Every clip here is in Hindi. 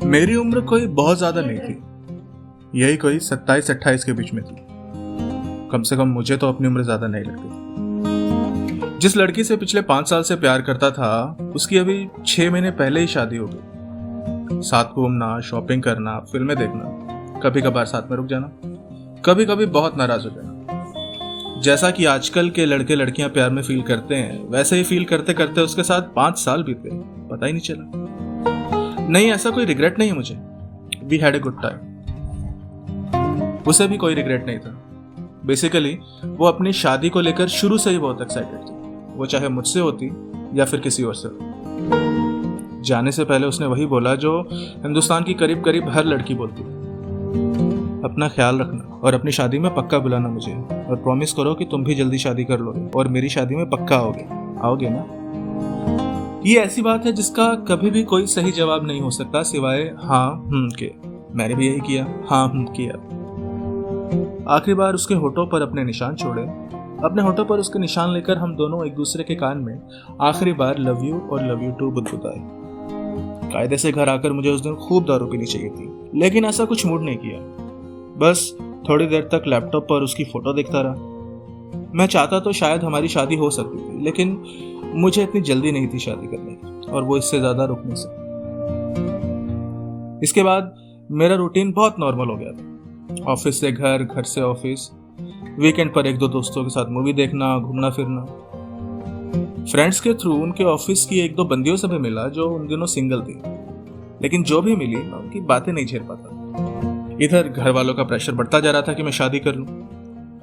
मेरी उम्र कोई बहुत ज्यादा नहीं थी, यही कोई 27-28 के बीच में थी। कम से कम मुझे तो अपनी उम्र ज्यादा नहीं लगती। जिस लड़की से पिछले 5 साल से प्यार करता था, उसकी अभी 6 महीने पहले ही शादी हो गई। साथ घूमना, शॉपिंग करना, फिल्में देखना, कभी कभार साथ में रुक जाना, कभी कभी बहुत नाराज हो जाना। जैसा कि आजकल के लड़के लड़कियां प्यार में फील करते हैं, वैसे ही फील करते करते उसके साथ 5 साल बीत गए, पता ही नहीं चला। नहीं, ऐसा कोई रिग्रेट नहीं है मुझे। We had a good time. उसे भी कोई रिग्रेट नहीं था। बेसिकली वो अपनी शादी को लेकर शुरू से ही बहुत एक्साइटेड थी, वो चाहे मुझसे होती या फिर किसी और से। जाने से पहले उसने वही बोला जो हिंदुस्तान की करीब करीब हर लड़की बोलती है, अपना ख्याल रखना और अपनी शादी में पक्का बुलाना मुझे, और प्रॉमिस करो कि तुम भी जल्दी शादी कर लोगे और मेरी शादी में पक्का आओगे ना। ये ऐसी बात है जिसका कभी भी कोई सही जवाब नहीं हो सकता सिवाय हाँ के। मैंने भी यही किया, हाँ किया। आखिरी बार उसके होठों पर अपने निशान छोड़े। अपने होठों पर उसके निशान लेकर हम दोनों एक दूसरे के कान में आखिरी बार लव यू और लव यू टू बुदबुदाए। कायदे से घर आकर मुझे उस दिन खूब दारू पीनी चाहिए थी, लेकिन ऐसा कुछ मूड नहीं किया। बस थोड़ी देर तक लैपटॉप पर उसकी फोटो देखता रहा। मैं चाहता तो शायद हमारी शादी हो सकती थी, लेकिन मुझे इतनी जल्दी नहीं थी शादी करने की, और वो इससे ज्यादा रुक नहीं सकती। इसके बाद मेरा रूटीन बहुत नॉर्मल हो गया था। ऑफिस से घर, घर से ऑफिस, वीकेंड पर 1-2 दोस्तों के साथ मूवी देखना, घूमना फिरना। फ्रेंड्स के थ्रू उनके ऑफिस की 1-2 बंदियों से भी मिला जो उन दिनों सिंगल थी, लेकिन जो भी मिली मैं उनकी बातें नहीं झेल पाता। इधर घर वालों का प्रेशर बढ़ता जा रहा था कि मैं शादी कर लूं।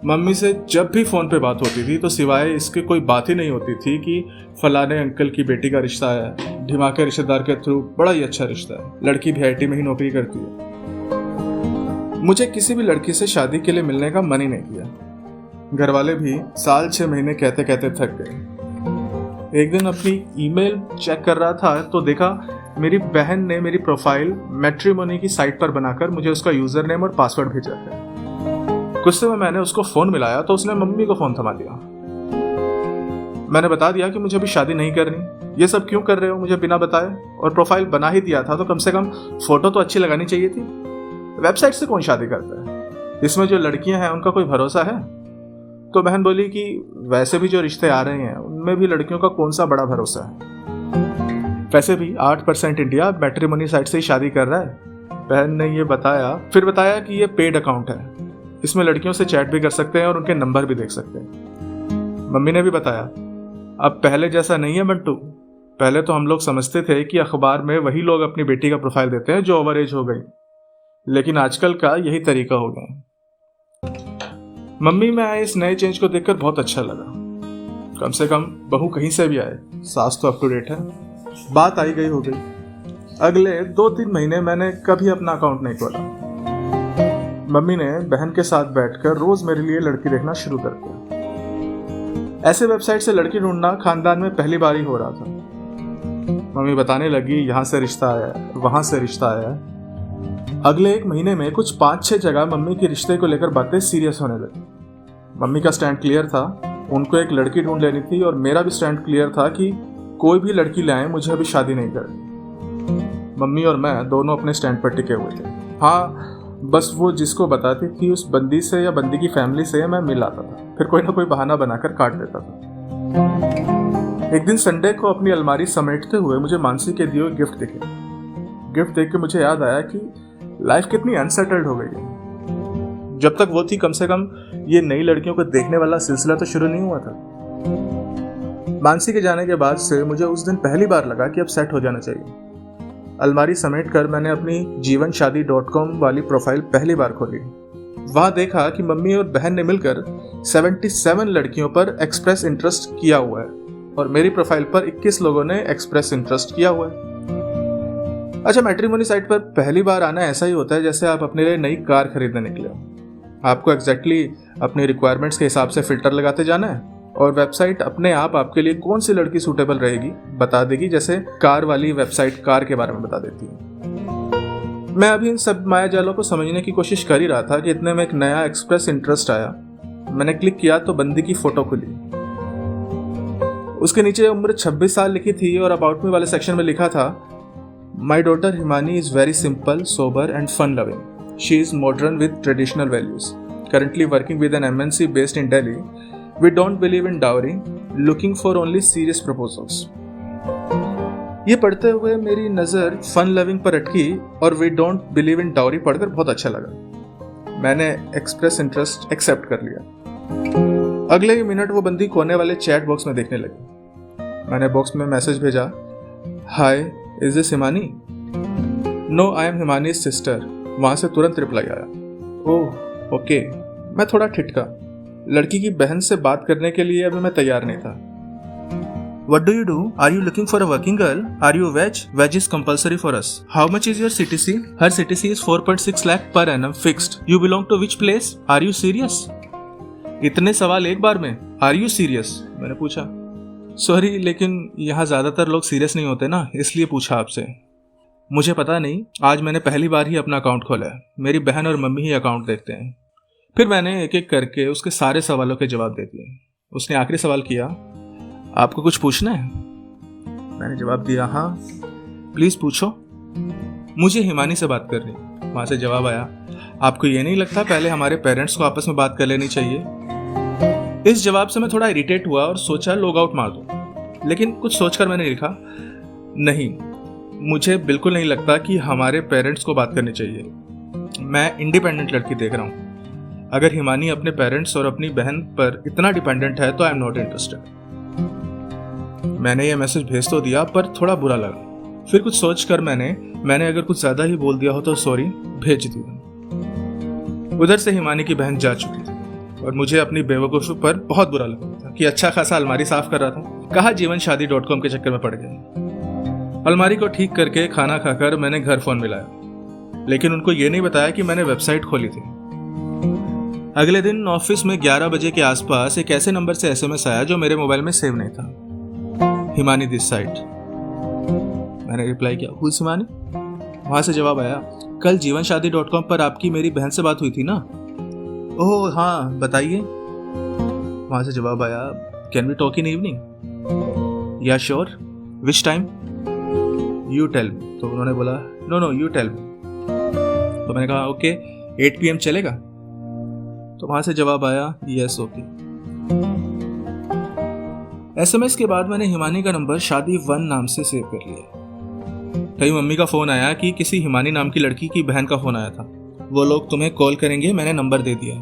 मम्मी से जब भी फोन पे बात होती थी तो सिवाय इसके कोई बात ही नहीं होती थी कि फलाने अंकल की बेटी का रिश्ता आया है, ढिमा के रिश्तेदार के थ्रू, बड़ा ही अच्छा रिश्ता है, लड़की भी IT में ही नौकरी करती है। मुझे किसी भी लड़की से शादी के लिए मिलने का मन ही नहीं किया। घर वाले भी साल 6 महीने कहते कहते थक गए। एक दिन अपनी ईमेल चेक कर रहा था तो देखा मेरी बहन ने मेरी प्रोफाइल मैट्रिमोनी की साइट पर बनाकर मुझे उसका यूजर नेम और पासवर्ड भेजा है। गुस्से में मैंने उसको फोन मिलाया तो उसने मम्मी को फोन थमा दिया। मैंने बता दिया कि मुझे अभी शादी नहीं करनी। ये सब क्यों कर रहे हो मुझे बिना बताए, और प्रोफाइल बना ही दिया था तो कम से कम फोटो तो अच्छी लगानी चाहिए थी। वेबसाइट से कौन शादी करता है, इसमें जो लड़कियां हैं उनका कोई भरोसा है। तो बहन बोली कि वैसे भी जो रिश्ते आ रहे हैं उनमें भी लड़कियों का कौन सा बड़ा भरोसा है, वैसे भी 8% इंडिया मैट्रिमोनी साइट से ही शादी कर रहा है। बहन ने ये बताया, फिर बताया कि ये पेड अकाउंट है, इसमें लड़कियों से चैट भी कर सकते हैं और उनके नंबर भी देख सकते हैं। मम्मी ने भी बताया, अब पहले जैसा नहीं है बंटू। पहले तो हम लोग समझते थे कि अखबार में वही लोग अपनी बेटी का प्रोफाइल देते हैं जो ओवर एज हो गई, लेकिन आजकल का यही तरीका हो गया। मम्मी में आए इस नए चेंज को देखकर बहुत अच्छा लगा। कम से कम बहू कहीं से भी आए, सास तो अप टू डेट है। बात आई गई हो गई। अगले 2-3 महीने मैंने कभी अपना अकाउंट नहीं खोला। मम्मी ने बहन के साथ बैठकर रोज मेरे लिए लड़की देखना शुरू कर दिया। ऐसे वेबसाइट से लड़की ढूंढना खानदान में पहली बार ही हो रहा था। मम्मी बताने लगी, यहाँ से रिश्ता आया है, वहां से रिश्ता आया है। अगले 1 महीने में कुछ 5-6 जगह मम्मी के रिश्ते को लेकर बातें सीरियस होने लगी। मम्मी का स्टैंड क्लियर था, उनको एक लड़की ढूंढ लेनी थी, और मेरा भी स्टैंड क्लियर था कि कोई भी लड़की लाए, मुझे अभी शादी नहीं करनी। मम्मी और मैं दोनों अपने स्टैंड पर टिके हुए थे। हाँ, बस वो जिसको बताती थी उस बंदी से या बंदी की फैमिली से मैं मिल आता था, फिर कोई ना कोई बहाना बनाकर काट देता था। एक दिन संडे को अपनी अलमारी समेटते हुए मुझे मानसी के दिए गिफ्ट दिखे। गिफ्ट देख के मुझे याद आया कि लाइफ कितनी अनसेटल्ड हो गई है। जब तक वो थी, कम से कम ये नई लड़कियों को देखने वाला सिलसिला तो शुरू नहीं हुआ था। मानसी के जाने के बाद से मुझे उस दिन पहली बार लगा कि अब सेट हो जाना चाहिए। अलमारी समेट कर मैंने अपनी जीवनशादी.com वाली प्रोफाइल पहली बार खोली। वहां देखा कि मम्मी और बहन ने मिलकर 77 लड़कियों पर एक्सप्रेस इंटरेस्ट किया हुआ है, और मेरी प्रोफाइल पर 21 लोगों ने एक्सप्रेस इंटरेस्ट किया हुआ है। अच्छा, मैट्रिमोनी साइट पर पहली बार आना ऐसा ही होता है जैसे आप अपने लिए नई कार खरीदने निकले हो। आपको एग्जैक्टली अपनी रिक्वायरमेंट्स के हिसाब से फिल्टर लगाते जाना है, और वेबसाइट अपने आप आपके लिए कौन सी लड़की सूटेबल रहेगी बता देगी, जैसे कार वाली वेबसाइट कार के बारे में बता देती है। मैं अभी इन सब माया जालों को समझने की कोशिश कर ही रहा था कि इतने में एक नया एक्सप्रेस इंटरेस्ट आया। मैंने क्लिक किया तो बंदी की फोटो खुली। उसके नीचे उम्र 26 साल लिखी थी और अबाउट मी वाले सेक्शन में लिखा था My daughter Himani is very simple, sober and fun-loving. She is modern with traditional values. Currently working with an MNC based in Delhi. We don't believe in dowry, looking for only serious proposals. ये पढ़ते हुए मेरी नज़र फन लविंग पर अटकी और we don't believe in dowry पढ़कर बहुत अच्छा लगा। मैंने एक्सप्रेस इंटरेस्ट एक्सेप्ट कर लिया। अगले ही मिनट वो बंदी कोने वाले चैट बॉक्स में देखने लगी। मैंने बॉक्स में मैसेज भेजा, hi is this Himani? No I am Himani's sister. वहाँ से तुरंत रिप्लाई आया, ओह ओके। मैं थोड़ा ठिठका। लड़की की बहन से बात करने के लिए अभी मैं तैयार नहीं था। What do you do? Are you looking for a working girl? Are you veg? Veg is compulsory for us. How much is your CTC? Her CTC is 4.6 lakh per annum fixed. You belong to which place? Are you serious? इतने सवाल एक बार में? Are you serious? मैंने पूछा। सॉरी लेकिन यहाँ ज़्यादातर लोग सीरियस नहीं होते ना, इसलिए पूछा आपसे। मुझे पता नहीं, आज मैंने पहली बार ही अपना अकाउंट खोला है। मेरी बहन और मम्मी ही अकाउंट देखते हैं। फिर मैंने एक एक करके उसके सारे सवालों के जवाब दे दिए। उसने आखिरी सवाल किया, आपको कुछ पूछना है? मैंने जवाब दिया, हाँ प्लीज पूछो। मुझे हिमानी से बात करनी। वहां से जवाब आया, आपको ये नहीं लगता पहले हमारे पेरेंट्स को आपस में बात कर लेनी चाहिए? इस जवाब से मैं थोड़ा इरिटेट हुआ और सोचा लॉग आउट मार दूं, लेकिन कुछ सोचकर मैंने लिखा, नहीं मुझे बिल्कुल नहीं लगता कि हमारे पेरेंट्स को बात करनी चाहिए। मैं इंडिपेंडेंट लड़की देख रहा हूँ। अगर हिमानी अपने पेरेंट्स और अपनी बहन पर इतना डिपेंडेंट है तो आई एम नॉट इंटरेस्टेड। मैंने ये मैसेज भेज तो दिया पर थोड़ा बुरा लगा। फिर कुछ सोच कर मैंने अगर कुछ ज्यादा ही बोल दिया हो तो सॉरी भेज दिया। उधर से हिमानी की बहन जा चुकी थी और मुझे अपनी बेवकूफ़ी पर बहुत बुरा लगा था कि अच्छा खासा अलमारी साफ कर रहा था, कहा जीवनशादी.com के चक्कर में पड़ गया। अलमारी को ठीक करके खाना खाकर मैंने घर फोन मिलाया, लेकिन उनको ये नहीं बताया कि मैंने वेबसाइट खोली थी। अगले दिन ऑफिस में 11 बजे के आसपास एक ऐसे नंबर से SMS आया जो मेरे मोबाइल में सेव नहीं था। Himani this site. मैंने रिप्लाई किया, हु इज हिमानी? वहां से जवाब आया, कल जीवनशादी.com पर आपकी मेरी बहन से बात हुई थी ना? ओह हाँ बताइए। वहां से जवाब आया, can we talk in evening? Yeah sure, which time? You tell me. तो उन्होंने बोला, नो यू टेल मी। तो मैंने कहा ओके 8 PM चलेगा? तो वहां से जवाब आया, यस ओके। SMS के बाद मैंने हिमानी का नंबर शादी1 नाम से सेव कर लिया। कहीं मम्मी का फोन आया कि किसी हिमानी नाम की लड़की की बहन का फोन आया था, वो लोग तुम्हें कॉल करेंगे, मैंने नंबर दे दिया।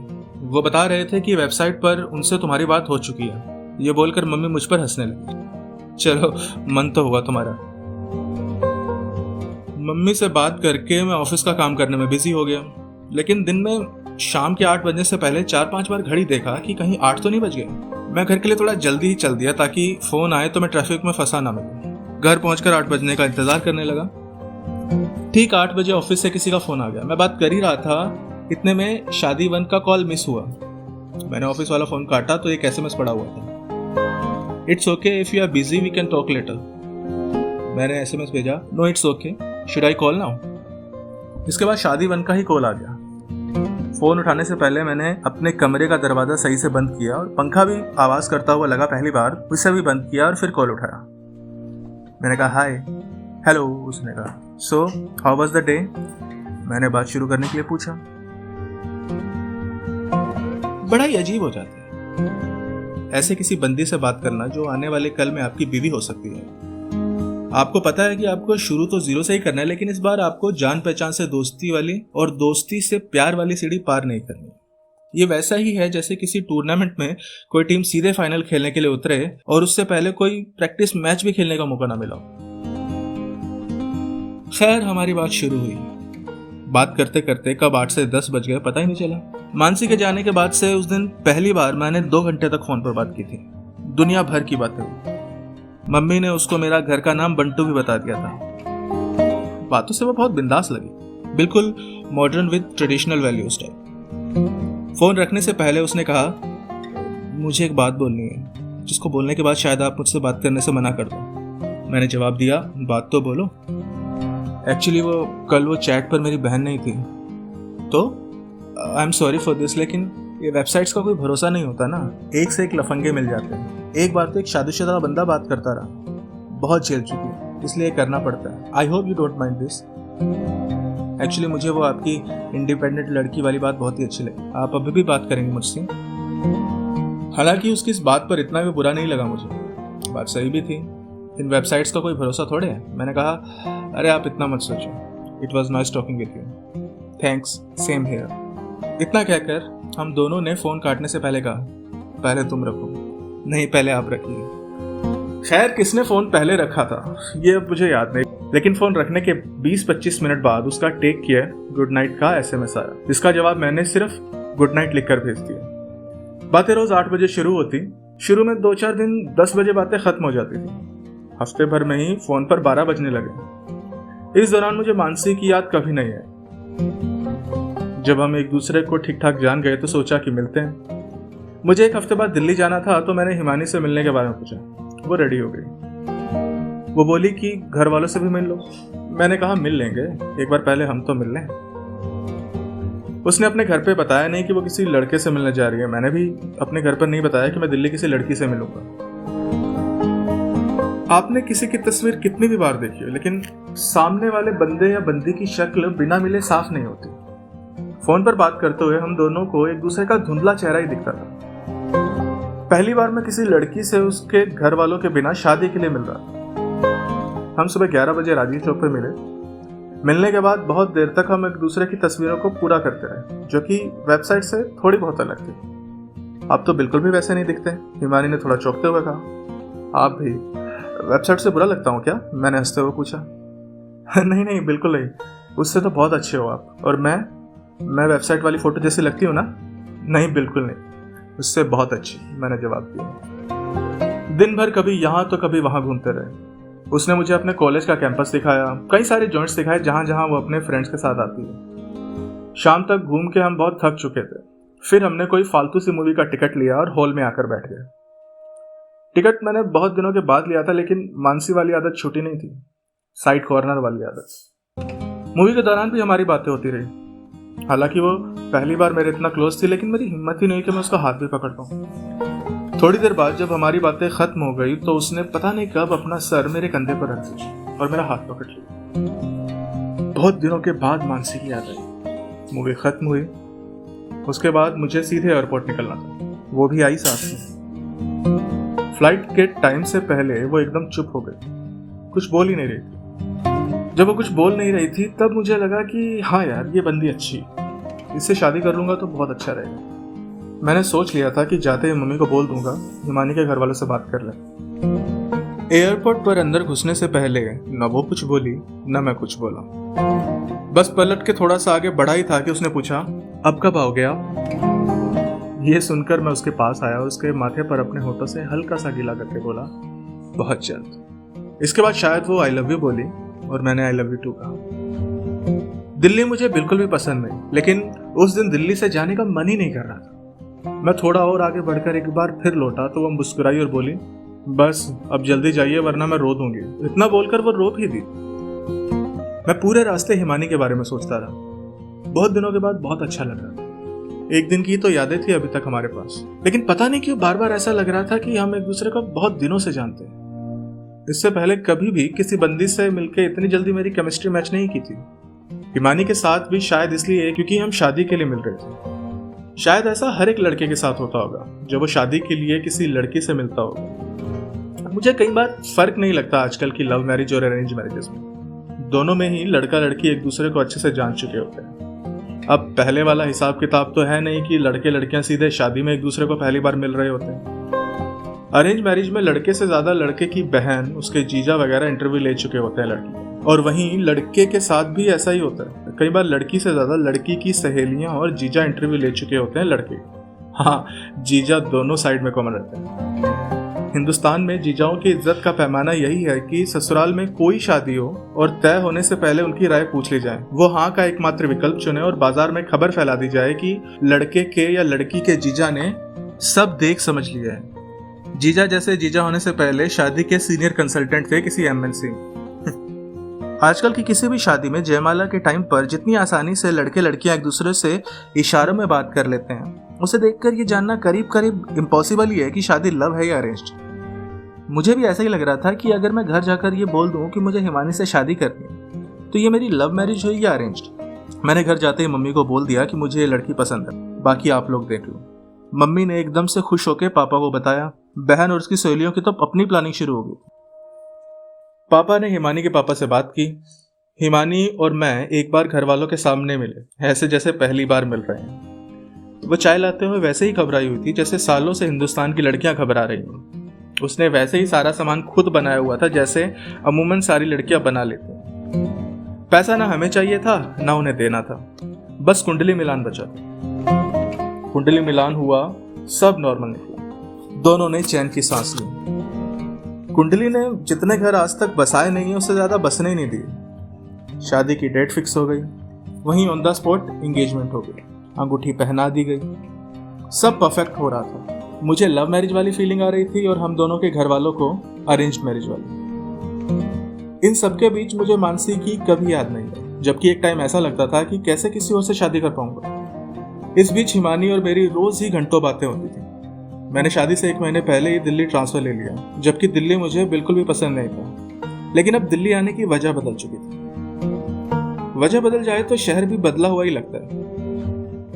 वो बता रहे थे कि वेबसाइट पर उनसे तुम्हारी बात हो चुकी है। ये बोलकर मम्मी मुझ पर हंसने लगी। चलो मन तो हुआ तुम्हारा। मम्मी से बात करके मैं ऑफिस का काम करने में बिजी हो गया, लेकिन दिन में शाम के 8 बजने से पहले 4-5 बार घड़ी देखा कि कहीं 8 तो नहीं बज गए। मैं घर के लिए थोड़ा जल्दी ही चल दिया ताकि फोन आए तो मैं ट्रैफिक में फंसा ना मिलूं। घर पहुंचकर 8 बजने का इंतजार करने लगा। ठीक 8 बजे ऑफिस से किसी का फोन आ गया। मैं बात कर ही रहा था, इतने में शादी1 का कॉल मिस हुआ। मैंने ऑफिस वाला फोन काटा तो एक SMS पड़ा हुआ था, it's okay if you are busy we can talk later. मैंने SMS भेजा, no it's okay, should I call now? इसके बाद शादी1 का ही कॉल आ गया। फोन उठाने से पहले मैंने अपने कमरे का दरवाजा सही से बंद किया और पंखा भी आवाज करता हुआ लगा पहली बार, उसे भी बंद किया और फिर कॉल उठाया। मैंने कहा हाय, हेलो। उसने कहा, so how was the day? मैंने बात शुरू करने के लिए पूछा। बड़ा ही अजीब हो जाता है ऐसे किसी बंदी से बात करना जो आने वाले कल में आपकी बीवी हो सकती है। आपको पता है कि आपको शुरू तो 0 से ही करना है, लेकिन इस बार आपको जान पहचान से दोस्ती वाली और दोस्ती से प्यार वाली सीढ़ी पार नहीं करनी। ये वैसा ही है जैसे किसी टूर्नामेंट में कोई टीम सीधे फाइनल खेलने के लिए उतरे और उससे पहले कोई प्रैक्टिस मैच भी खेलने का मौका ना मिला। खैर हमारी बात शुरू हुई। बात करते करते कब 8 से 10 बज गए पता ही नहीं चला। मानसी के जाने के बाद से उस दिन पहली बार मैंने 2 घंटे तक फोन पर बात की थी। दुनिया भर की बातें हुई। मम्मी ने उसको मेरा घर का नाम बंटू भी बता दिया था। बातों से वो बहुत बिंदास लगी, बिल्कुल modern with traditional values type. Phone रखने से पहले उसने कहा, मुझे एक बात बोलनी है जिसको बोलने के बाद शायद आप मुझसे बात करने से मना कर दो। मैंने जवाब दिया, बात तो बोलो। एक्चुअली कल वो चैट पर मेरी बहन नहीं थी, तो I am sorry for this, लेकिन ये वेबसाइट्स का कोई भरोसा नहीं होता ना, एक से एक लफंगे मिल जाते हैं। एक बार तो एक शादीशुदा बंदा बात करता रहा, बहुत झेल चुकी है। इसलिए करना पड़ता है। I hope you don't mind this. Actually मुझे वो आपकी इंडिपेंडेंट लड़की वाली बात बहुत ही अच्छी लगी। आप अभी भी बात करेंगे मुझसे? हालांकि उसकी इस बात पर इतना भी बुरा नहीं लगा मुझे, बात सही भी थी। इन वेबसाइट्स का कोई भरोसा थोड़े है। मैंने कहा, अरे आप इतना मत सोचो, it was nice talking with you, thanks, same here. इतना कहकर हम दोनों ने फ़ोन काटने से पहले कहा, पहले तुम रखो। नहीं, पहले आप रखिए। खैर किसने फ़ोन पहले रखा था ये अब मुझे याद नहीं, लेकिन फ़ोन रखने के 20-25 मिनट बाद उसका टेक केयर गुड नाइट का SMS आया, जिसका जवाब मैंने सिर्फ गुड नाइट लिखकर भेज दिया। बातें रोज़ 8 बजे शुरू होती। शुरू में 2-4 दिन 10 बजे बातें ख़त्म हो जाती थी। हफ्ते भर में ही फ़ोन पर 12 बजने लगे। इस दौरान मुझे मानसी की याद कभी नहीं आई। जब हम एक दूसरे को ठीक ठाक जान गए तो सोचा कि मिलते हैं। मुझे एक हफ्ते बाद दिल्ली जाना था तो मैंने हिमानी से मिलने के बारे में पूछा। वो रेडी हो गई। वो बोली कि घर वालों से भी मिल लो। मैंने कहा मिल लेंगे, एक बार पहले हम तो मिल लें। उसने अपने घर पे बताया नहीं कि वो किसी लड़के से मिलने जा रही है। मैंने भी अपने घर पर नहीं बताया कि मैं दिल्ली किसी लड़की से मिलूंगा। आपने किसी की तस्वीर कितनी भी बार देखी हो, लेकिन सामने वाले बंदे या बंदी की शक्ल बिना मिले साफ नहीं होती। फोन पर बात करते हुए हम दोनों को एक दूसरे का धुंधला चेहरा ही दिखता था। पहली बार मैं किसी लड़की से उसके घर वालों के बिना शादी के लिए मिल रहा। हम सुबह 11 बजे राजीव चौक पर मिले। मिलने के बाद बहुत देर तक हम एक दूसरे की तस्वीरों को पूरा करते रहे, जो कि वेबसाइट से थोड़ी बहुत अलग थी। आप तो बिल्कुल भी वैसे नहीं दिखते, हिमानी ने थोड़ा चौंकते हुए कहा। आप भी वेबसाइट से बुरा लगता हूँ क्या? मैंने हंसते हुए पूछा। नहीं नहीं, बिल्कुल नहीं, उससे तो बहुत अच्छे हो आप। और मैं वेबसाइट वाली फोटो जैसी लगती हूँ ना? नहीं बिल्कुल नहीं, उससे बहुत अच्छी, मैंने जवाब दिया। दिन भर कभी यहाँ तो कभी वहाँ घूमते रहे। उसने मुझे अपने कॉलेज का कैंपस दिखाया, कई सारे जॉइंट्स दिखाए जहाँ जहाँ वो अपने फ्रेंड्स के साथ आती है। शाम तक घूम के हम बहुत थक चुके थे। फिर हमने कोई फालतू सी मूवी का टिकट लिया और हॉल में आकर बैठ गए। टिकट मैंने बहुत दिनों के बाद लिया था, लेकिन मानसी वाली आदत छूटी नहीं थी, साइड कॉर्नर वाली आदत। मूवी के दौरान भी हमारी बातें होती रही। हालांकि वो पहली बार मेरे इतना क्लोज थी, लेकिन मेरी हिम्मत ही नहीं कि मैं उसका हाथ भी पकड़ पाऊँ। थोड़ी देर बाद जब हमारी बातें खत्म हो गई तो उसने पता नहीं कब अपना सर मेरे कंधे पर रख दिया और मेरा हाथ पकड़ लिया। बहुत दिनों के बाद मानसी की याद आई। मूवी खत्म हुई। उसके बाद मुझे सीधे एयरपोर्ट निकलना था, वो भी आई साथ में। फ्लाइट के टाइम से पहले वो एकदम चुप हो गई, कुछ बोल ही नहीं रही थी। जब वो कुछ बोल नहीं रही थी तब मुझे लगा कि हाँ यार, ये बंदी अच्छी, इससे शादी कर लूंगा तो बहुत अच्छा रहेगा। मैंने सोच लिया था कि जाते ही मम्मी को बोल दूंगा हिमानी के घर वालों से बात कर ले। एयरपोर्ट पर अंदर घुसने से पहले न वो कुछ बोली न मैं कुछ बोला। बस पलट के थोड़ा सा आगे बढ़ा ही था कि उसने पूछा, अब कब आओगे आप? ये सुनकर मैं उसके पास आया और उसके माथे पर अपने होठों से हल्का सा गीला करके बोला, बहुत जल्द। इसके बाद शायद वो आई लव यू बोली और मैंने आई लव यू टू कहा। दिल्ली मुझे बिल्कुल भी पसंद नहीं, लेकिन उस दिन दिल्ली से जाने का मन ही नहीं कर रहा था। मैं थोड़ा और आगे बढ़कर एक बार फिर लौटा तो वो मुस्कुराई और बोली, बस अब जल्दी जाइए वरना मैं रो दूंगी। इतना बोलकर वो रो भी दी। मैं पूरे रास्ते हिमानी के बारे में सोचता रहा। बहुत दिनों के बाद बहुत अच्छा लग रहा। एक दिन की तो यादें थी अभी तक हमारे पास, लेकिन पता नहीं क्यों बार बार ऐसा लग रहा था कि हम एक दूसरे को बहुत दिनों से जानते हैं। इससे पहले कभी भी किसी बंदी से मिलकर इतनी जल्दी मेरी केमिस्ट्री मैच नहीं की थी। हिमानी के साथ भी शायद इसलिए क्योंकि हम शादी के लिए मिल रहे थे। शायद ऐसा हर एक लड़के के साथ होता होगा जब वो शादी के लिए किसी लड़की से मिलता होगा। मुझे कई बार फर्क नहीं लगता आजकल की लव मैरिज और अरेंज मैरिजेस में। दोनों में ही लड़का लड़की एक दूसरे को अच्छे से जान चुके होते हैं। अब पहले वाला हिसाब किताब तो है नहीं कि लड़के लड़कियां सीधे शादी में एक दूसरे को पहली बार मिल रहे होते हैं। अरेंज मैरिज में लड़के से ज्यादा लड़के की बहन, उसके जीजा वगैरह इंटरव्यू ले चुके होते हैं लड़की को। और वहीं लड़के के साथ भी ऐसा ही होता है। कई बार लड़की से ज्यादा लड़की की सहेलियां और जीजा इंटरव्यू ले चुके होते हैं लड़के। हाँ, जीजा दोनों साइड में कॉमन रहते हैं। हिंदुस्तान में जीजाओं की इज्जत का पैमाना यही है कि ससुराल में कोई शादी हो और तय होने से पहले उनकी राय पूछ ली जाए, वो हाँ का एकमात्र विकल्प चुने और बाजार में खबर फैला दी जाए कि लड़के के या लड़की के जीजा ने सब देख समझ लिया है। जीजा जैसे जीजा होने से पहले शादी के सीनियर कंसल्टेंट थे किसी MNC। आजकल की किसी भी शादी में जयमाला के टाइम पर जितनी आसानी से लड़के लड़कियां एक दूसरे से इशारों में बात कर लेते हैं, उसे देखकर ये जानना करीब करीब इम्पॉसिबल ही है कि शादी लव है या अरेंज्ड। मुझे भी ऐसा ही लग रहा था कि अगर मैं घर जाकर ये बोल दूं कि मुझे हिमानी से शादी करनी है तो ये मेरी लव मैरिज हुई या अरेंज्ड। मैंने घर जाते ही मम्मी को बोल दिया कि मुझे ये लड़की पसंद है, बाकी आप लोग देख लो। मम्मी ने एकदम से खुश होकर पापा को बताया। बहन और उसकी सहेलियों की तो अपनी प्लानिंग शुरू हो गई। पापा ने हिमानी के पापा से बात की। हिमानी और मैं एक बार घर वालों के सामने मिले, ऐसे जैसे पहली बार मिल रहे हैं। वो चाय लाते हुए वैसे ही घबराई हुई थी जैसे सालों से हिंदुस्तान की लड़कियां घबरा रही हैं। उसने वैसे ही सारा सामान खुद बनाया हुआ था जैसे अमूमन सारी लड़कियां बना लेती हैं। पैसा ना हमें चाहिए था ना उन्हें देना था, बस कुंडली मिलान बचा था। कुंडली मिलान हुआ, सब नॉर्मल निकला। दोनों ने चैन की सांस ली। कुंडली ने जितने घर आज तक बसाए नहीं है उससे ज्यादा बसने ही नहीं दिए। शादी की डेट फिक्स हो गई, वहीं ऑन द स्पॉट एंगेजमेंट हो गई, अंगूठी पहना दी गई। सब परफेक्ट हो रहा था। मुझे लव मैरिज वाली फीलिंग आ रही थी और हम दोनों के घर वालों को अरेंज मैरिज वाली। इन सबके बीच मुझे मानसी की कभी याद नहीं आई, जबकि एक टाइम ऐसा लगता था कि कैसे किसी और से शादी कर पाऊंगा। इस बीच हिमानी और मेरी रोज ही घंटों बातें होती थी। मैंने शादी से 1 महीने पहले ही दिल्ली ट्रांसफर ले लिया, जबकि दिल्ली मुझे बिल्कुल भी पसंद नहीं था। लेकिन अब दिल्ली आने की वजह बदल चुकी थी। वजह बदल जाए तो शहर भी बदला हुआ ही लगता है।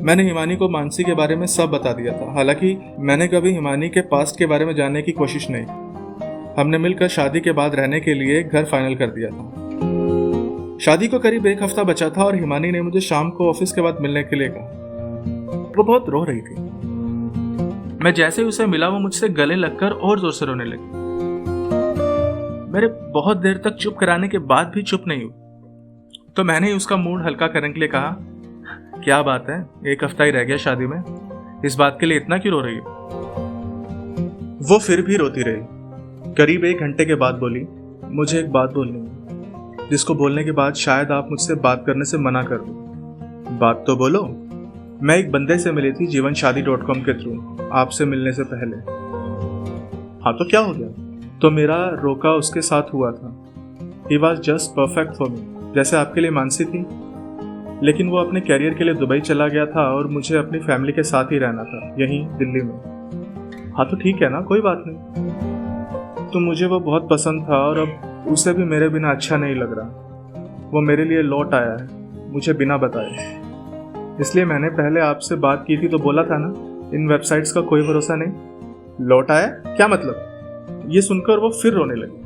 मैंने हिमानी को मानसी के बारे में सब बता दिया था। हालांकि मैंने कभी हिमानी के पास्ट के बारे में जानने की कोशिश नहीं। हमने मिलकर शादी के बाद रहने के लिए घर फाइनल कर दिया था। शादी को करीब 1 हफ्ता बचा था और हिमानी ने मुझे शाम को ऑफिस के बाद मिलने के लिए कहा। वो बहुत रो रही थी। मैं जैसे ही उसे मिला वो मुझसे गले लगकर और जोर से रोने लगी। मेरे बहुत देर तक चुप कराने के बाद भी चुप नहीं हुई, तो मैंने ही उसका मूड हल्का करने के लिए कहा, क्या बात है, 1 हफ्ता ही रह गया शादी में, इस बात के लिए इतना क्यों रो रही हो? वो फिर भी रोती रही। करीब 1 घंटे के बाद बोली, मुझे एक बात बोलनी है, जिसको बोलने के बाद शायद आप मुझसे बात करने से मना कर दो। बात तो बोलो। मैं एक बंदे से मिली थी जीवनशादी.com के थ्रू, आपसे मिलने से पहले। हाँ तो क्या हो गया? तो मेरा रोका उसके साथ हुआ था। He was just perfect for me, जैसे आपके लिए मानसी थी। लेकिन वो अपने कैरियर के लिए दुबई चला गया था और मुझे अपनी फैमिली के साथ ही रहना था, यहीं दिल्ली में। हाँ तो ठीक है ना, कोई बात नहीं। तो मुझे वो बहुत पसंद था और अब उसे भी मेरे बिना अच्छा नहीं लग रहा। वो मेरे लिए लौट आया है, मुझे बिना बताए। इसलिए मैंने पहले आपसे बात की थी तो बोला था ना, इन वेबसाइट्स का कोई भरोसा नहीं। लौट आया क्या मतलब? ये सुनकर वो फिर रोने लगी।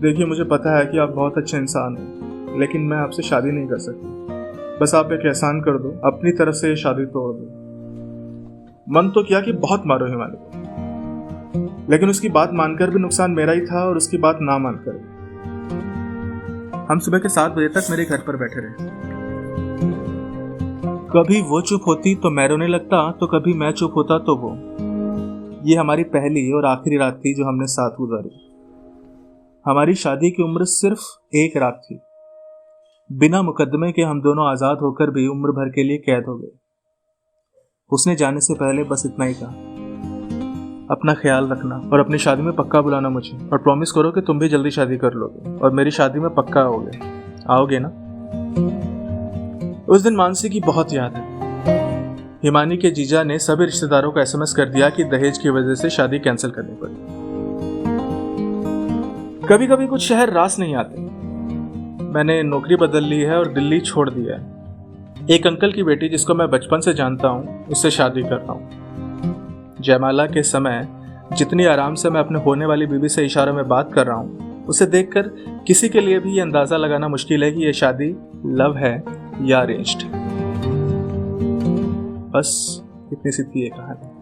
देखिए, मुझे पता है कि आप बहुत अच्छे इंसान हो, लेकिन मैं आपसे शादी नहीं कर सकती। बस आप एक एहसान कर दो, अपनी तरफ से ये शादी तोड़ दो। मन तो किया कि बहुत मारो हिमालय को, लेकिन उसकी बात मानकर भी नुकसान मेरा ही था और उसकी बात ना मानकर। हम सुबह के 7 बजे तक मेरे घर पर बैठे रहे। कभी वो चुप होती तो मैं रोने लगता, तो कभी मैं चुप होता तो वो। ये हमारी पहली और आखिरी रात थी जो हमने साथ गुजारी। हमारी शादी की उम्र सिर्फ 1 रात थी। बिना मुकदमे के हम दोनों आजाद होकर भी उम्र भर के लिए कैद हो गए। उसने जाने से पहले बस इतना ही कहा, अपना ख्याल रखना और अपनी शादी में पक्का बुलाना मुझे, और प्रॉमिस करो कि तुम भी जल्दी शादी कर लोगे और मेरी शादी में पक्का आओगे ना? उस दिन मानसी की बहुत याद है। हिमानी के जीजा ने सभी रिश्तेदारों को SMS कर दिया कि दहेज की वजह से शादी कैंसिल करनी पड़ी। कभी कभी कुछ शहर रास नहीं आते। मैंने नौकरी बदल ली है और दिल्ली छोड़ दिया है। एक अंकल की बेटी जिसको मैं बचपन से जानता हूँ, उससे शादी कर रहा हूँ। जयमाला के समय जितनी आराम से मैं अपने होने वाली बीवी से इशारों में बात कर रहा हूँ, उसे देखकर किसी के लिए भी ये अंदाजा लगाना मुश्किल है कि ये शादी लव है या अरेंज्ड। बस इतनी सी थी ये कहानी।